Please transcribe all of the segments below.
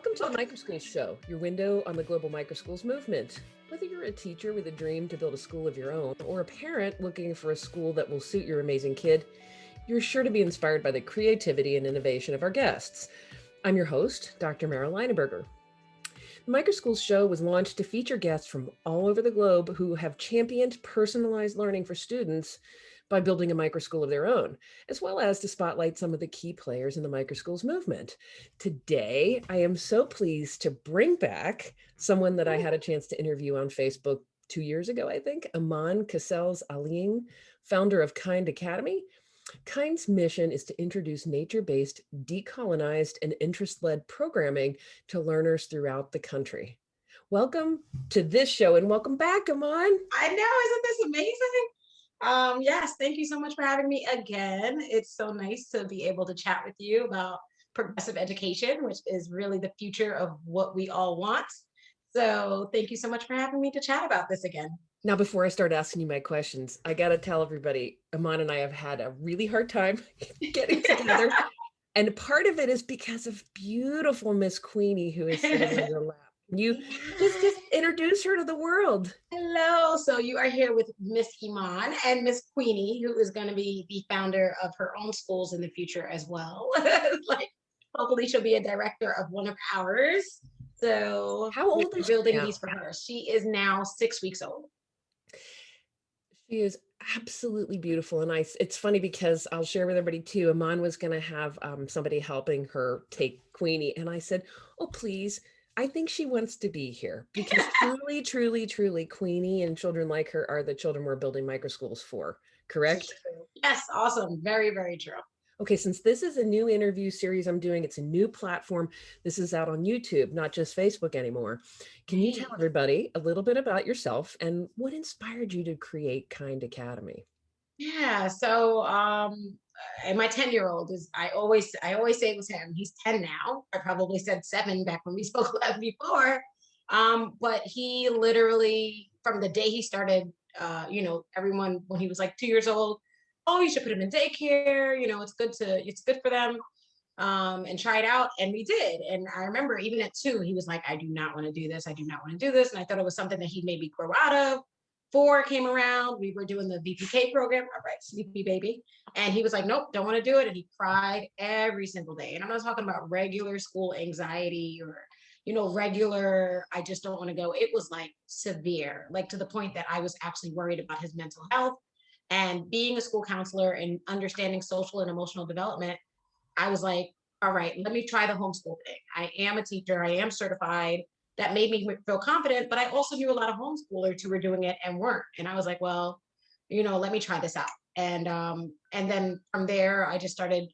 Welcome to the Microschools Show, your window on the global microschools movement. Whether you're a teacher with a dream to build a school of your own, or a parent looking for a school that will suit your amazing kid, you're sure to be inspired by the creativity and innovation of our guests. I'm your host, Dr. Meryl Leineberger. The Microschools Show was launched to feature guests from all over the globe who have championed personalized learning for students by building a microschool of their own, as well as to spotlight some of the key players in the microschools movement. Today, I am so pleased to bring back someone that I had a chance to interview on Facebook 2 years ago, I think, Iman Cassells Alleyne, founder of Kind Academy. Kind's mission is to introduce nature-based, decolonized, and interest-led programming to learners throughout the country. Welcome to this show and welcome back, Iman. I know, isn't this amazing? Yes, thank you so much for having me again. It's so nice to be able to chat with you about progressive education, which is really the future of what we all want. So thank you so much for having me to chat about this again. Now, before I start asking you my questions, I got to tell everybody, Iman and I have had a really hard time getting together. And part of it is because of beautiful Miss Queenie, who is sitting in your lap. You just introduce her to the world. Hello. So you are here with Miss Iman and Miss Queenie, who is going to be the founder of her own schools in the future as well. Like, hopefully she'll be a director of one of ours. So How old is she building now? these for her. She is now 6 weeks old. She is absolutely beautiful. And it's funny because I'll share with everybody too, Iman was going to have somebody helping her take Queenie. And I said, oh, please, I think she wants to be here because truly, Queenie and children like her are the children we're building microschools for, correct? Yes, awesome. Very, very true. Okay, since this is a new interview series I'm doing, it's a new platform. This is out on YouTube, not just Facebook anymore. Can you tell everybody a little bit about yourself and what inspired you to create Kind Academy? Yeah, so and my 10-year-old is I always say it was him. He's 10 now. I probably said 7 back when we spoke last before. But he literally from the day he started, everyone when he was like 2 years old, oh, you should put him in daycare, it's good for them. And try it out. And we did. And I remember even at 2, he was like, I do not want to do this. I do not want to do this. And I thought it was something that he maybe grow out of. 4 came around. We were doing the VPK program. All right, sleepy baby. And he was like, nope, don't want to do it. And he cried every single day. And I'm not talking about regular school anxiety or, regular, I just don't want to go. It was like severe, like to the point that I was actually worried about his mental health. And being a school counselor and understanding social and emotional development, I was like, all right, let me try the homeschool thing. I am a teacher, I am certified. That made me feel confident, but I also knew a lot of homeschoolers who were doing it and weren't. And I was like, well, let me try this out. And then from there, I just started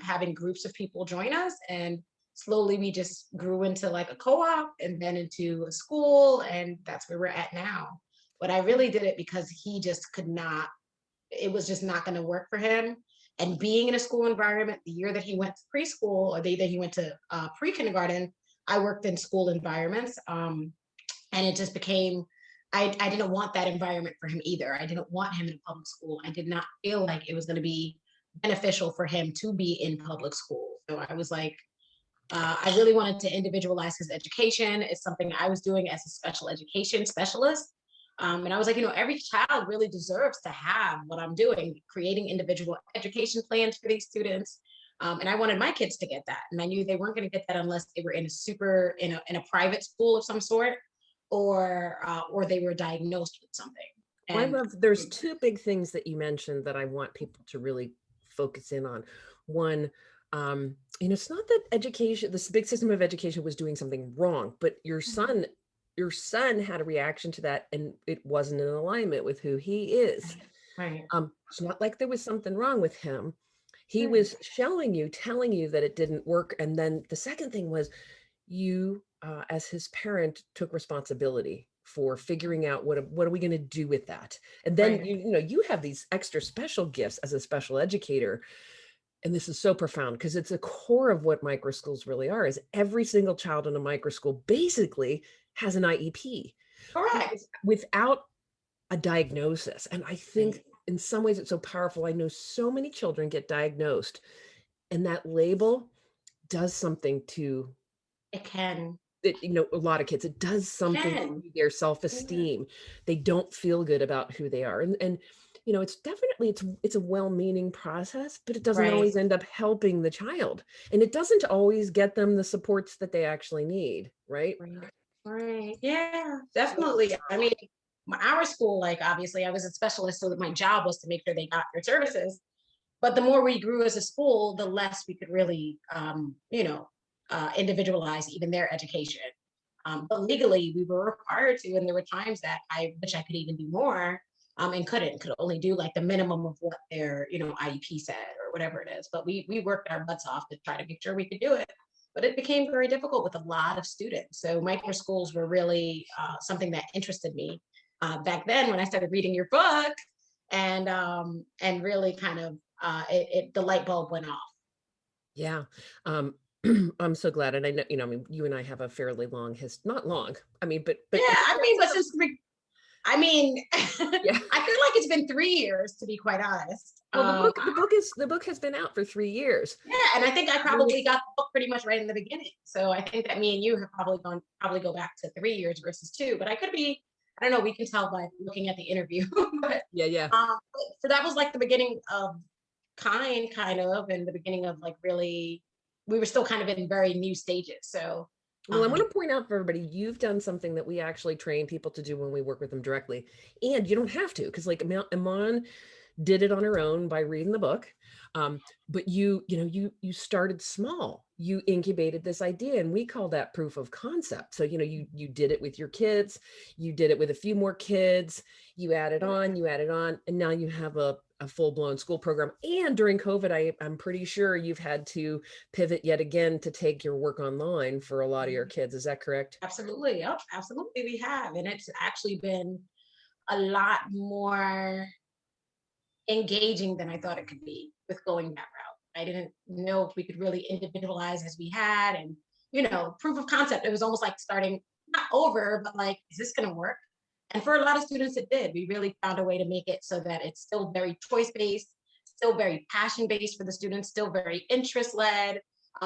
having groups of people join us, and slowly we just grew into like a co-op and then into a school, and that's where we're at now. But I really did it because he just could not, it was just not going to work for him. And being in a school environment, the year that he went to preschool or the year that he went to pre-kindergarten, I worked in school environments. And it just became, I didn't want that environment for him either. I didn't want him in public school. I did not feel like it was going to be beneficial for him to be in public school. So I was like, I really wanted to individualize his education. It's something I was doing as a special education specialist. And I was like, every child really deserves to have what I'm doing, creating individual education plans for these students. And I wanted my kids to get that. And I knew they weren't going to get that unless they were in a private school of some sort, or they were diagnosed with something. And there's 2 big things that you mentioned that I want people to really focus in on. One, it's not that education, this big system of education was doing something wrong, but your son had a reaction to that and it wasn't in alignment with who he is. Right. It's not like there was something wrong with him. He was telling you that it didn't work. And then the second thing was you, as his parent, took responsibility for figuring out what are we going to do with that. And then, you have these extra special gifts as a special educator. And this is so profound because it's a core of what microschools really are, is every single child in a microschool basically has an IEP. Correct. Without a diagnosis. And I think in some ways it's so powerful. I know so many children get diagnosed and that label does something to It can. A lot of kids, it does It something can. to their Yeah. self-esteem. They don't feel good about who they are. And it's definitely it's a well-meaning process, but it doesn't Right. always end up helping the child. And it doesn't always get them the supports that they actually need, right? Right. Right. Yeah, So definitely. I mean, our school, like obviously I was a specialist, so that my job was to make sure they got their services. But the more we grew as a school, the less we could really, individualize even their education. But legally, we were required to, and there were times that I wish I could even do more, and could only do like the minimum of what their, IEP said or whatever it is. But we worked our butts off to try to make sure we could do it. But it became very difficult with a lot of students. So micro schools were really something that interested me back then when I started reading your book, and really kind of the light bulb went off. yeah. um I'm so glad. And I know, I mean, you and I have a fairly long not long, I mean, Yeah, but I mean, but I mean, I yeah. feel like it's been 3 years to be quite honest. Well, the book has been out for 3 years. Yeah, and I think I Really. probably got the book pretty much right in the beginning. So I think that me and you have probably go back to 3 years versus two. But I could be, I don't know. We can tell by looking at the interview. but Yeah, yeah. so that was like the beginning of kind of, and the beginning of like really, we were still kind of in very new stages. So Well, I um, want to point out for everybody, you've done something that we actually train people to do when we work with them directly. And you don't have to, because like Iman did it on her own by reading the book. But you started small. You incubated this idea, and we call that proof of concept. So, you did it with your kids, you did it with a few more kids, you added on, and now you have a full-blown school program. And during COVID, I'm pretty sure you've had to pivot yet again to take your work online for a lot of your kids. Is that correct? absolutely, yep, absolutely, we have, and it's actually been a lot more engaging than I thought it could be with going that route. I didn't know if we could really individualize as we had, and proof of concept. It was almost like starting not over, but like, is this going to work? And for a lot of students, it did. We really found a way to make it so that it's still very choice based, still very passion based for the students, still very interest led,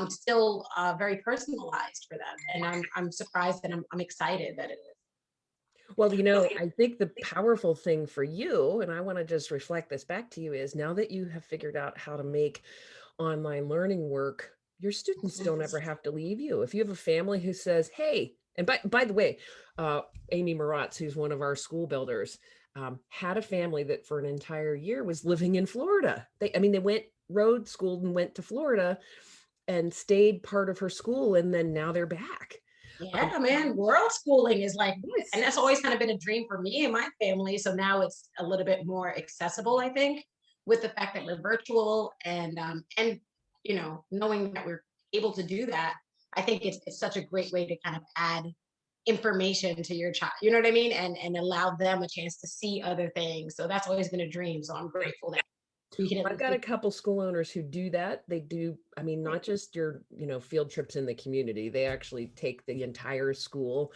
still very personalized for them. And I'm surprised, and I'm excited that it is. Well, I think the powerful thing for you, and I want to just reflect this back to you, is now that you have figured out how to make online learning work, your students don't ever have to leave you. If you have a family who says, hey, and by the way, uh, Amy Maratz, who's one of our school builders, had a family that for an entire year was living in Florida. They went road schooled and went to Florida and stayed part of her school, and then now they're back. Um, Yeah, man, world schooling is like, and yes. that's always kind of been a dream for me and my family. So now it's a little bit more accessible, I think, with the fact that we're virtual, and knowing that we're able to do that. I think it's such a great way to kind of add information to your child. You know what I mean? And allow them a chance to see other things. So that's always been a dream. So I'm grateful that we can at I've least got do a couple school owners who do that. They do, I mean, that. not just your, field trips in the community. They actually take the entire school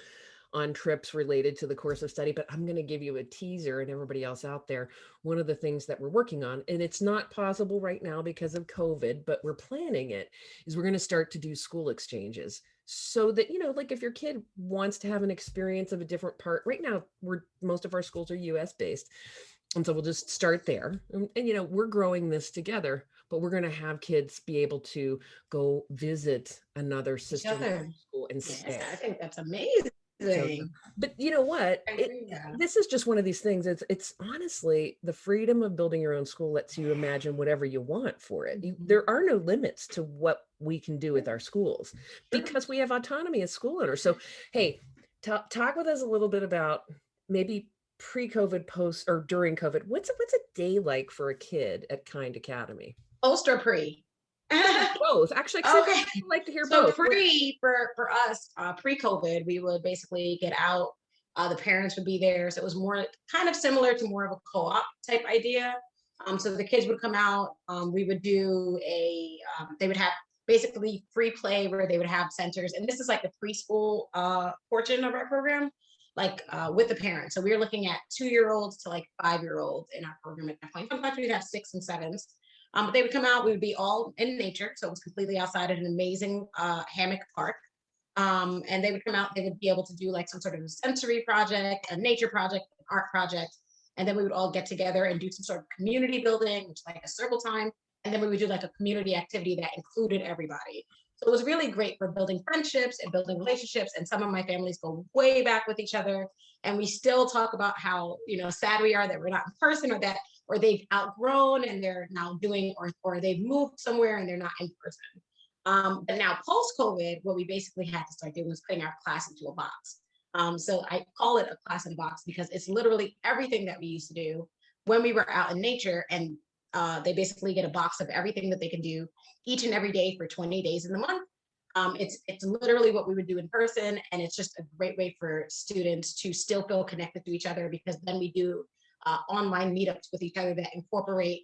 on trips related to the course of study. But I'm going to give you a teaser, and everybody else out there. One of the things that we're working on, and it's not possible right now because of COVID, but we're planning it, is we're going to start to do school exchanges. So that, like if your kid wants to have an experience of a different part, right now, most of our schools are US based. And so we'll just start there. And we're growing this together, but we're going to have kids be able to go visit another Each sister other. school and Yes, stay. I think that's So, amazing. but you know what? I agree. Yeah. This is just one of these things. It's honestly the freedom of building your own school lets you imagine whatever you want for it. Mhm. There are no limits to what we can do with our schools Sure. because we have autonomy as school owners. So, hey, talk with us a little bit about maybe pre-COVID, post, or during COVID. What's a day like for a kid at Kind Academy? Post or pre? Both, actually, because Okay. I'd like to hear So both. pre for us, pre-COVID, we would basically get out. The parents would be there, so it was more kind of similar to more of a co-op type idea. So the kids would come out. We would do they would have basically free play where they would have centers, and this is like the preschool portion of our program, like with the parents. So we were looking at 2-year-olds to like 5-year-olds in our program at that point. Sometimes we'd have 6 and 7s. But they would come out, we would be all in nature. So it was completely outside at an amazing hammock park. And they would come out, they would be able to do like some sort of a sensory project, a nature project, an art project. And then we would all get together and do some sort of community building, which is like a circle time. And then we would do like a community activity that included everybody. So it was really great for building friendships and building relationships. And some of my families go way back with each other. And we still talk about how, sad we are that we're not in person, or they've outgrown and they're now doing, or they've moved somewhere and they're not in person. But now post-COVID, what we basically had to start doing was putting our class into a box. So I call it a class in a box because it's literally everything that we used to do when we were out in nature. And they basically get a box of everything that they can do each and every day for 20 days in the month. It's literally what we would do in person. And it's just a great way for students to still feel connected to each other, because then we do online meetups with each other that incorporate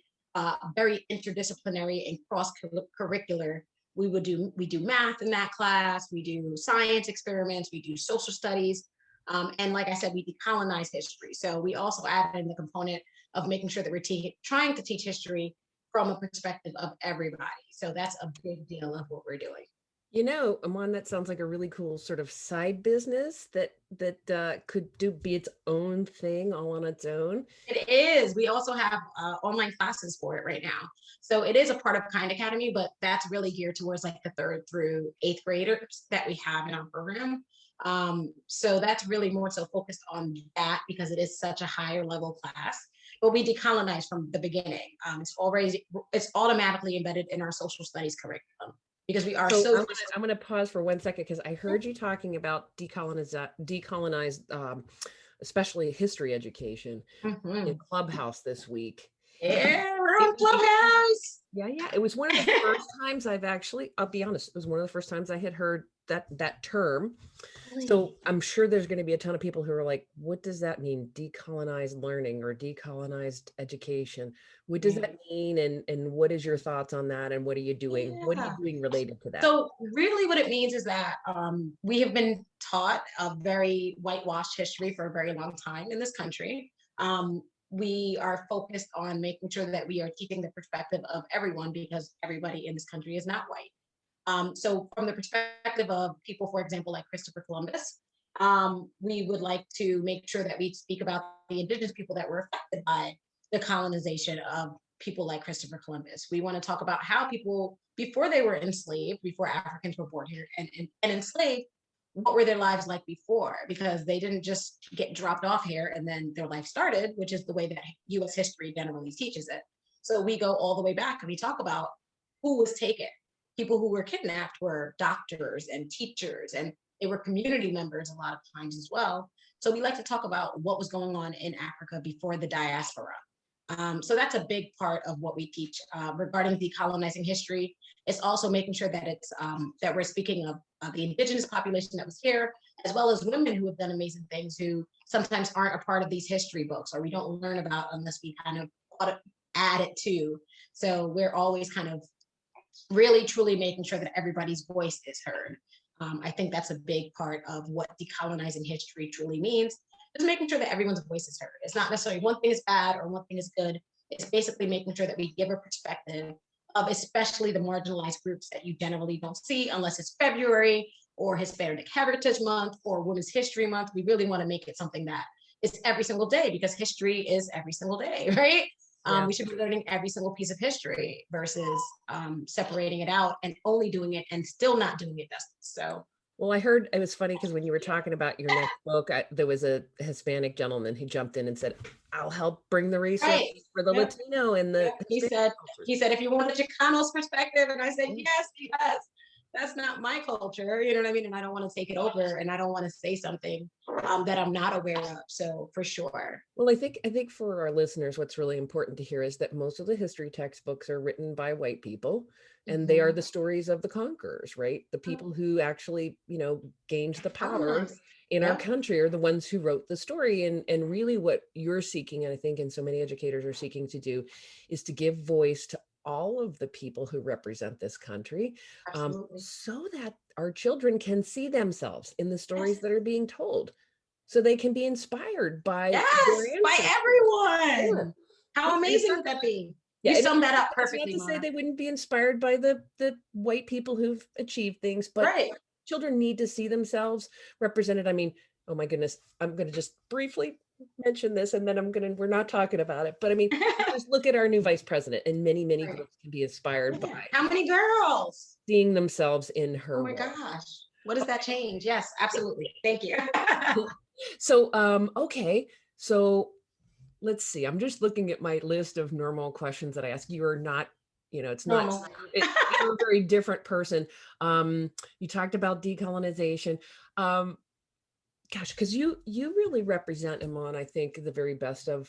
very interdisciplinary and cross-curricular. We do math in that class, we do science experiments, we do social studies. And like I said, we decolonize history. So we also add in the component of making sure that we're trying to teach history from a perspective of everybody. So that's a big deal of what we're doing. Iman, that sounds like a really cool sort of side business that could be its own thing all on its own. It is. We also have online classes for it right now. So it is a part of Kind Academy, but that's really geared towards like the 3rd through 8th graders that we have in our program. So that's really more so focused on that because it is such a higher level class. But we decolonize from the beginning. It's automatically embedded in our social studies curriculum, because we are I'm going to pause for 1 second, because I heard you talking about decolonized, especially history education in Clubhouse this week. Yeah, we're on Clubhouse. Yeah. It was one of the first times I'll be honest, it was one of the first times I had heard that term. So I'm sure there's going to be a ton of people who are like, what does that mean? Decolonized learning or decolonized education? What does that mean? And what is your thoughts on that? And what are you doing? Yeah. What are you doing related to that? So really what it means is that we have been taught a very whitewashed history for a very long time in this country. We are focused on making sure that we are keeping the perspective of everyone, because everybody in this country is not white. So from the perspective of people, for example, like Christopher Columbus, we would like to make sure that we speak about the indigenous people that were affected by the colonization of people like Christopher Columbus. We want to talk about how people, before they were enslaved, before Africans were born here and enslaved, what were their lives like before? Because they didn't just get dropped off here and then their life started, which is the way that US history generally teaches it. So we go all the way back and we talk about who was taken. People who were kidnapped were doctors and teachers, and they were community members a lot of times as well. So we like to talk about what was going on in Africa before the diaspora. So that's a big part of what we teach regarding decolonizing history. It's also making sure that it's that we're speaking of the indigenous population that was here, as well as women who have done amazing things who sometimes aren't a part of these history books, or we don't learn about unless we kind of add it to. So we're always kind of really truly making sure that everybody's voice is heard. I think that's a big part of what decolonizing history truly means, is making sure that everyone's voice is heard. It's not necessarily one thing is bad or one thing is good. It's basically making sure that we give a perspective of especially the marginalized groups that you generally don't see unless it's February or Hispanic Heritage Month or Women's History Month. We really want to make it something that is every single day, because history is every single day, right? Yeah. We should be learning every single piece of history versus separating it out and only doing it and still not doing it justice. So, well, I heard it was funny because when you were talking about your next book, there was a Hispanic gentleman who jumped in and said, "I'll help bring the resources for the Latino and the." He said, if you want a Chicano's perspective, and I said, yes. That's not my culture, you know what I mean? And I don't want to take it over, and I don't want to say something that I'm not aware of. So for sure. Well, I think for our listeners, what's really important to hear is that most of the history textbooks are written by white people, and they are the stories of the conquerors, right? The people who actually, gained the power in our country are the ones who wrote the story. And really what you're seeking, and I think, and so many educators are seeking to do, is to give voice to all of the people who represent this country, so that our children can see themselves in the stories that are being told, so they can be inspired by everyone. Yeah. How amazing would that be? You summed that up perfectly. Not to say they wouldn't be inspired by the white people who've achieved things, but children need to see themselves represented. I mean, oh my goodness, I'm going to just briefly mention this and then we're not talking about it. But I mean, just look at our new vice president, and many, many Right. girls can be inspired Yeah. by How many girls? seeing themselves in Oh her my role. gosh. What does that change? Yes, absolutely. Thank you. So, okay. So let's see. I'm just looking at my list of normal questions that I ask. You are not, it's not, Normal. you're a very different person. You talked about decolonization. Um, Gosh, because you really represent, Iman, I think, the very best of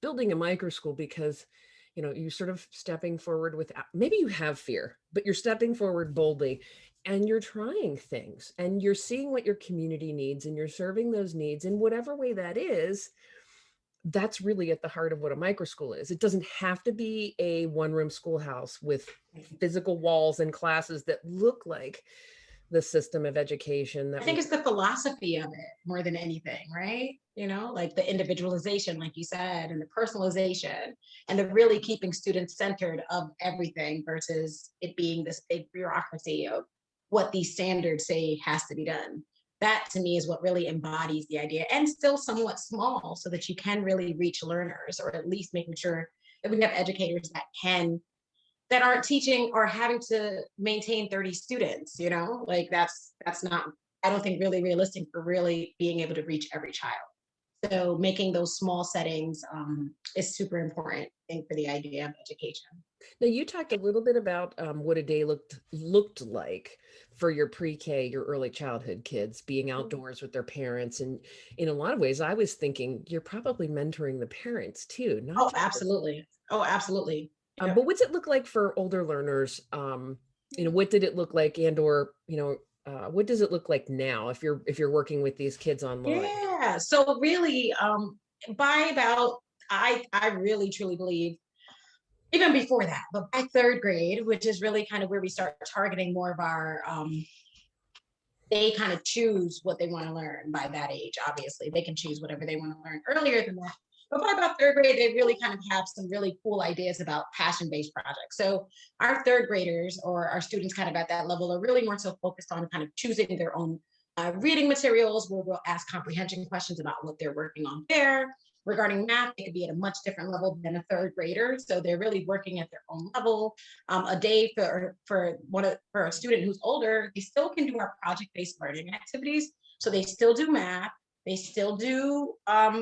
building a micro school, because you're sort of stepping forward with, maybe you have fear, but you're stepping forward boldly, and you're trying things, and you're seeing what your community needs, and you're serving those needs in whatever way that is. That's really at the heart of what a micro school is. It doesn't have to be a one-room schoolhouse with physical walls and classes that look like the system of education I that think we. it's the philosophy of it more than anything, right? Like the individualization, like you said, and the personalization, and the really keeping students centered of everything versus it being this big bureaucracy of what these standards say has to be done. That to me is what really embodies the idea, and still somewhat small so that you can really reach learners, or at least making sure that we have educators that aren't teaching or having to maintain 30 students, like that's not, I don't think, really realistic for really being able to reach every child. So making those small settings is super important, I think, for the idea of education. Now, you talked a little bit about what a day looked like for your pre-K, your early childhood kids being outdoors with their parents, and in a lot of ways, I was thinking you're probably mentoring the parents too, not Oh, just. absolutely. Oh, absolutely. Yep. But what's it look like for older learners? What did it look like, and or what does it look like now if you're working with these kids online? Yeah. So really, by about I really truly believe even before that, but by third grade, which is really kind of where we start targeting more of our they kind of choose what they want to learn by that age. Obviously, they can choose whatever they want to learn earlier than that. But by about third grade, they really kind of have some really cool ideas about passion-based projects. So our third graders, or our students kind of at that level, are really more so focused on kind of choosing their own reading materials, where we'll ask comprehension questions about what they're working on there. Regarding math, it could be at a much different level than a third grader. So they're really working at their own level. A day for a student who's older, they still can do our project-based learning activities. So they still do math, they still do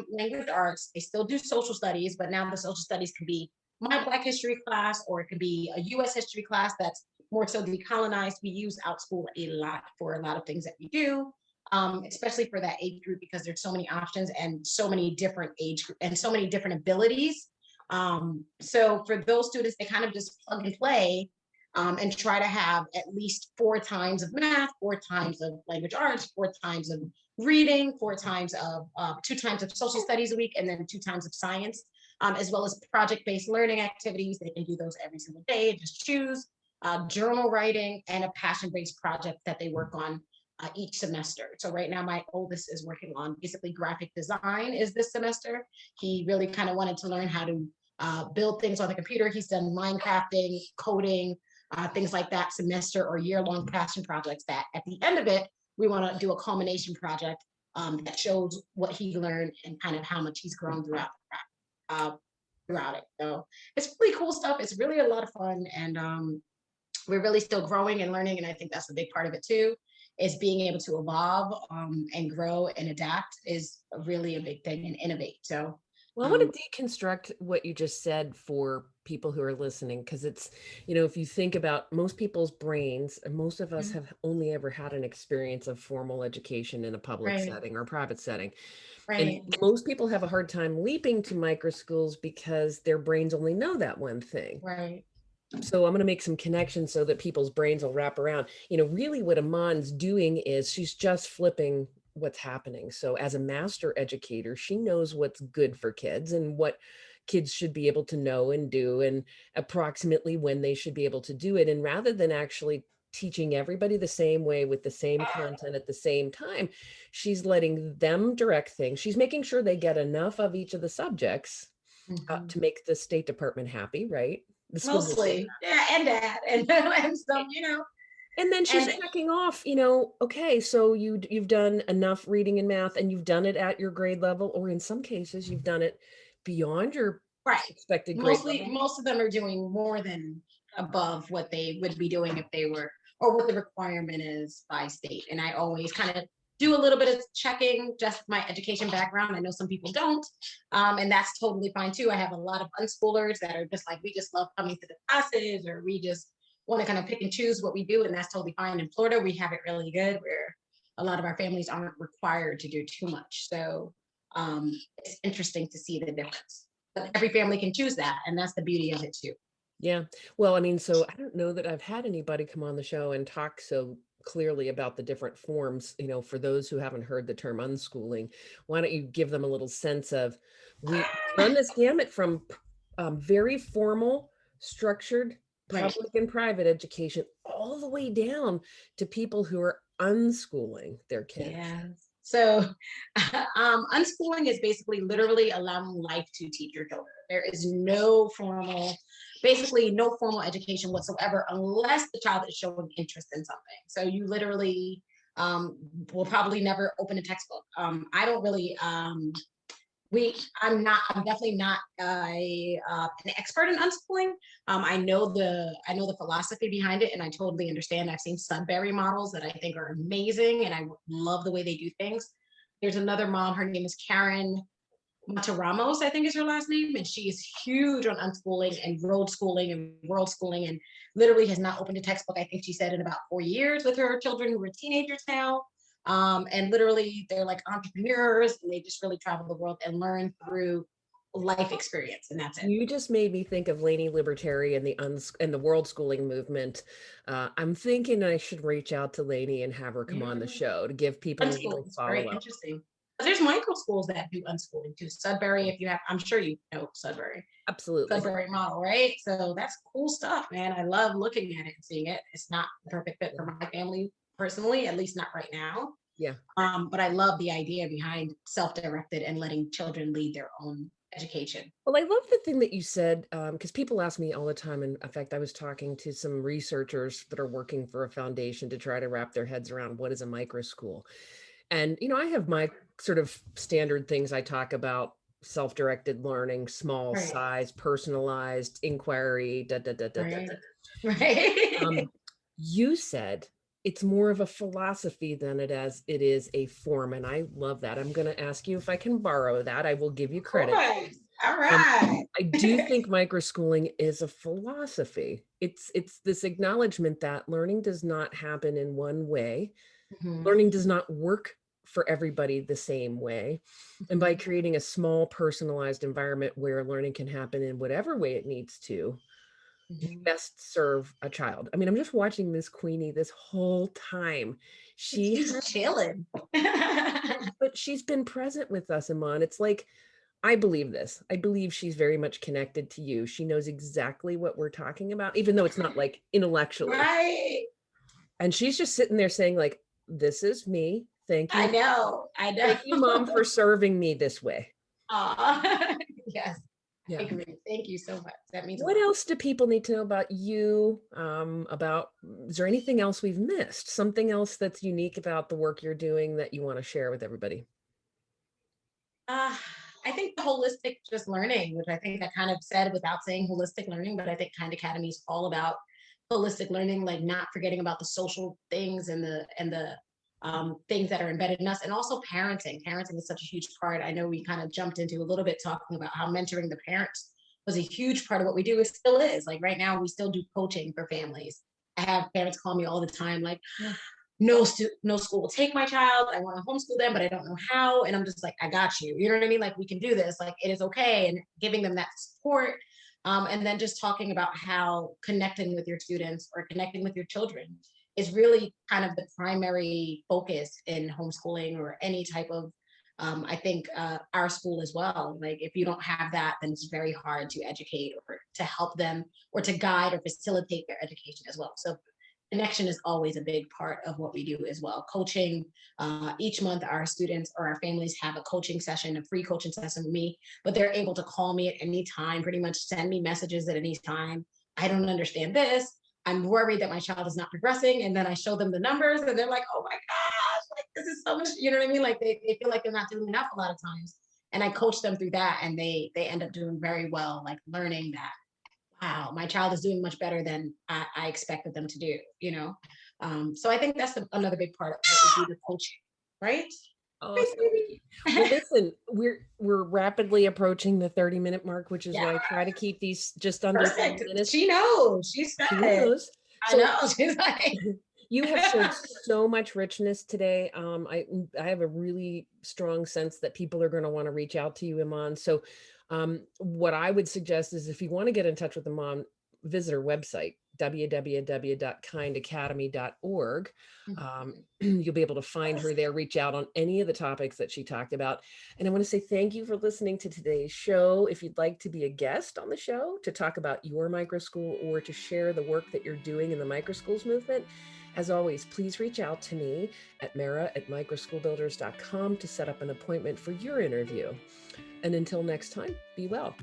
language arts, they still do social studies, but now the social studies can be my Black history class, or it could be a US history class that's more so decolonized. We use OutSchool a lot for a lot of things that we do, especially for that age group, because there's so many options and so many different and so many different abilities. So for those students, they kind of just plug and play, and try to have at least 4 times of math, 4 times of language arts, 4 times of reading, 4 times of 2 times of social studies a week, and then 2 times of science, as well as project-based learning activities. They can do those every single day and just choose journal writing and a passion-based project that they work on each semester. So right now, my oldest is working on basically graphic design is this semester. He really kind of wanted to learn how to build things on the computer. He's done Minecrafting, coding, things like that semester or year-long passion projects that at the end of it, we want to do a culmination project that shows what he learned and kind of how much he's grown throughout it. So it's really cool stuff. It's really a lot of fun. And we're really still growing and learning. And I think that's a big part of it too, is being able to evolve and grow and adapt is really a big thing, and innovate. So Well, I want to deconstruct what you just said for people who are listening, because it's, if you think about most people's brains, and most of us have only ever had an experience of formal education in a public right, setting or a private setting. And right, most people have a hard time leaping to micro schools because their brains only know that one thing. right. So I'm going to make some connections so that people's brains will wrap around. Really what Iman's doing is she's just flipping what's happening. So as a master educator, she knows what's good for kids and what kids should be able to know and do, and approximately when they should be able to do it. And rather than actually teaching everybody the same way with the same content at the same time, she's letting them direct things. She's making sure they get enough of each of the subjects Mhm. to make the State Department happy, right? The school district. Mostly, yeah, and dad, and and some, And then she's And checking off, okay, so you've done enough reading and math and you've done it at your grade level, or in some cases you've done it beyond your right, expected grade mostly level. most of them are doing more than above what they would be doing if they were, or what the requirement is by state. And I always kind of do a little bit of checking, just my education background. I know some people don't, and that's totally fine too. I have a lot of unschoolers that are just like, we just love coming to the classes, or we just want to kind of pick and choose what we do, and that's totally fine. In Florida, we have it really good, where a lot of our families aren't required to do too much. So it's interesting to see the difference. But every family can choose that, and that's the beauty of it too. Yeah. Well, I mean, so I don't know that I've had anybody come on the show and talk so clearly about the different forms, for those who haven't heard the term unschooling. Why don't you give them a little sense of, we run this gamut from very formal, structured Right. public and private education all the way down to people who are unschooling their kids. Yeah. So, unschooling is basically literally allowing life to teach your children. There is basically no formal education whatsoever, unless the child is showing interest in something. So you literally will probably never open a textbook. I don't really I'm definitely not an expert in unschooling. I know the philosophy behind it, and I totally understand. I've seen Sudbury models that I think are amazing, and I love the way they do things. There's another mom, her name is Karen Mataramos, I think is her last name, and she is huge on unschooling and road schooling and world schooling, and literally has not opened a textbook, I think she said, in about 4 years, with her children who are teenagers now. And literally, they're like entrepreneurs, and they just really travel the world and learn through life experience, and that's it. You just made me think of Lainey Libertary and the world schooling movement. I'm thinking I should reach out to Lainey and have her come on the Yeah. show to give people a little Unschooling is very follow up. interesting. There's micro schools that do unschooling too. Sudbury, if you have, I'm sure you know Sudbury. Absolutely. Sudbury model, right? So that's cool stuff, man. I love looking at it and seeing it. It's not the perfect fit for my family personally, at least not right now. Yeah. But I love the idea behind self-directed and letting children lead their own education. Well, I love the thing that you said, because people ask me all the time. And in fact, I was talking to some researchers that are working for a foundation to try to wrap their heads around what is a micro school. And, I have my sort of standard things I talk about: self-directed learning, small Right, size, personalized inquiry, da, da, da, da, da, right, da. right. You said it's more of a philosophy than it is a form. And I love that. I'm going to ask you if I can borrow that. I will give you All credit. right, all Um, right. I do think microschooling is a philosophy. It's this acknowledgement that learning does not happen in one way. Mhm, Learning does not work for everybody the same way. And by mhm, creating a small personalized environment where learning can happen in whatever way it needs to, you mhm. best serve a child. I mean, I'm just watching Miss Queenie this whole time. She She's chilling. but she's been present with us, Iman. It's like, I believe this. I believe she's very much connected to you. She knows exactly what we're talking about, even though it's not like intellectually. Right. And she's just sitting there saying, like, this is me. Thank I you. know. I Thank you, Mom, know. for serving me this way. Yes, I Yeah. agree. Thank you so much. That means a What lot. else do people need to know about you? Is there anything else we've missed? Something else that's unique about the work you're doing that you want to share with everybody? Uh, I think the holistic just learning, which I think I kind of said without saying holistic learning, but I think Kind Academy is all about holistic learning, like not forgetting about the social things and the things that are embedded in us, and also parenting. Parenting is such a huge part. I know we kind of jumped into a little bit talking about how mentoring the parents was a huge part of what we do. It still is. Like right now, we still do coaching for families. I have parents call me all the time, like, no school will take my child. I want to homeschool them, but I don't know how. And I'm just like, I got you. You know what I mean? Like, we can do this. Like, it is okay. And giving them that support. And then just talking about how connecting with your students or connecting with your children is really kind of the primary focus in homeschooling or any type of, I think our school as well. Like, if you don't have that, then it's very hard to educate or to help them or to guide or facilitate their education as well. So connection is always a big part of what we do as well. Coaching, each month our students or our families have a coaching session, a free coaching session with me, but they're able to call me at any time, pretty much send me messages at any time. I don't understand this. I'm worried that my child is not progressing. And then I show them the numbers and they're like, oh my gosh, like this is so much, you know what I mean? Like they feel like they're not doing enough a lot of times. And I coach them through that and they end up doing very well, like learning that, wow, my child is doing much better than I expected them to do, you know? So I think that's another big part of what we do, the coaching, right? Oh, Right, thank you. Well, listen, we're rapidly approaching the 30-minute mark, which is yeah, why I try to keep these just under 30 perfect. minutes. She knows. She said She it. knows. I So know. She's like, you have shared so much richness today. I have a really strong sense that people are going to want to reach out to you, Iman. So what I would suggest is if you want to get in touch with Iman, visit her website, www.kindacademy.org. You'll be able to find her there, reach out on any of the topics that she talked about. And I want to say thank you for listening to today's show. If you'd like to be a guest on the show to talk about your micro school or to share the work that you're doing in the micro schools movement, as always, please reach out to me at mara@microschoolbuilders.com to set up an appointment for your interview. And until next time, be well.